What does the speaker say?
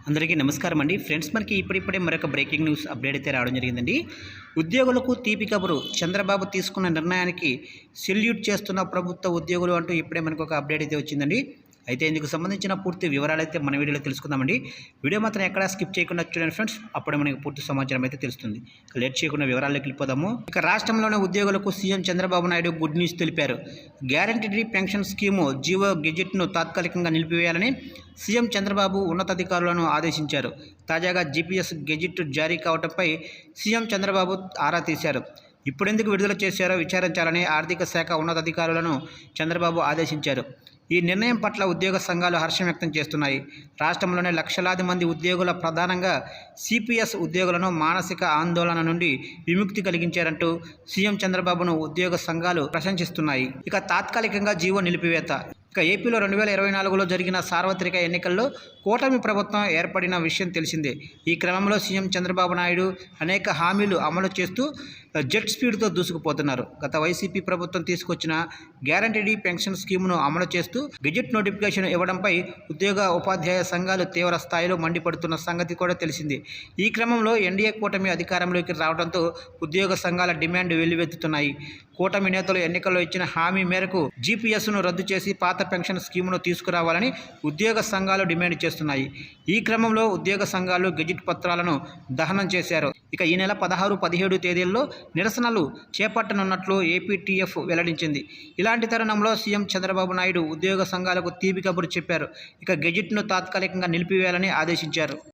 అందరికీ నమస్కారం అండి ఫ్రెండ్స్. మనకి ఇప్పుడిప్పుడే మరొక బ్రేకింగ్ న్యూస్ అప్డేట్ అయితే రావడం జరిగిందండి. ఉద్యోగులకు తీపి కబురు, చంద్రబాబు తీసుకున్న నిర్ణయానికి సెల్యూట్ చేస్తున్న ప్రభుత్వ ఉద్యోగులు అంటూ ఇప్పుడే మనకు ఒక అప్డేట్ అయితే వచ్చిందండి. అయితే ఇందుకు సంబంధించిన పూర్తి వివరాలు అయితే మన వీడియోలో తెలుసుకుందామండి. వీడియో మాత్రం ఎక్కడా స్కిప్ చేయకుండా చూడండి ఫ్రెండ్స్, అప్పుడే మనకి పూర్తి సమాచారం అయితే తెలుస్తుంది. లేట్ చేయకుండా వివరాల్లోకి వెళ్ళిపోదాము. ఇక రాష్ట్రంలోని ఉద్యోగులకు CM Chandrababu Naidu good news తెలిపారు. గ్యారంటీడ్ పెన్షన్ స్కీము జీవో గెజెట్ను తాత్కాలికంగా నిలిపివేయాలని సీఎం చంద్రబాబు ఉన్నతాధికారులను ఆదేశించారు. తాజాగా జీపీఎస్ గెజెట్ జారీ కావడంపై సీఎం చంద్రబాబు ఆరా తీశారు. ఇప్పుడెందుకు విడుదల చేశారో విచారించాలని ఆర్థిక శాఖ ఉన్నతాధికారులను చంద్రబాబు ఆదేశించారు. ఈ నిర్ణయం పట్ల ఉద్యోగ సంఘాలు హర్షం వ్యక్తం చేస్తున్నాయి. రాష్ట్రంలోని లక్షలాది మంది ఉద్యోగుల, ప్రధానంగా సిపిఎస్ ఉద్యోగులను మానసిక ఆందోళన నుండి విముక్తి కలిగించారంటూ సీఎం చంద్రబాబును ఉద్యోగ సంఘాలు ప్రశంసిస్తున్నాయి. ఇక తాత్కాలికంగా జీవో నిలిపివేత. ఇక ఏపీలో 2024లో జరిగిన సార్వత్రిక ఎన్నికల్లో కూటమి ప్రభుత్వం ఏర్పడిన విషయం తెలిసిందే. ఈ క్రమంలో సీఎం చంద్రబాబు నాయుడు అనేక హామీలు అమలు చేస్తూ జెట్ స్పీడ్తో దూసుకుపోతున్నారు. గత వైసీపీ ప్రభుత్వం తీసుకొచ్చిన గ్యారంటీడ్ పెన్షన్ స్కీమ్ను అమలు చేస్తూ గెజెట్ నోటిఫికేషన్ ఇవ్వడంపై ఉద్యోగ, ఉపాధ్యాయ సంఘాలు తీవ్ర స్థాయిలో మండిపడుతున్న సంగతి కూడా తెలిసిందే. ఈ క్రమంలో ఎన్డీఏ కూటమి అధికారంలోకి రావడంతో ఉద్యోగ సంఘాల డిమాండ్ వెల్లువెత్తుతున్నాయి. కూటమి నేతలు ఎన్నికల్లో ఇచ్చిన హామీ మేరకు జీపీఎస్ను రద్దు చేసి పాత పెన్షన్ స్కీమును తీసుకురావాలని ఉద్యోగ సంఘాలు డిమాండ్ చేస్తున్నాయి. ఈ క్రమంలో ఉద్యోగ సంఘాలు గెజిట్ పత్రాలను దహనం చేశారు. ఇక ఈ నెల 16, 17 తేదీల్లో నిరసనలు చేపట్టనున్నట్లు ఏపీటీఎఫ్ వెల్లడించింది. ఇలాంటి తరుణంలో సీఎం చంద్రబాబు నాయుడు ఉద్యోగ సంఘాలకు తీపి కబురు చెప్పారు. ఇక గెజిట్ను తాత్కాలికంగా నిలిపివేయాలని ఆదేశించారు.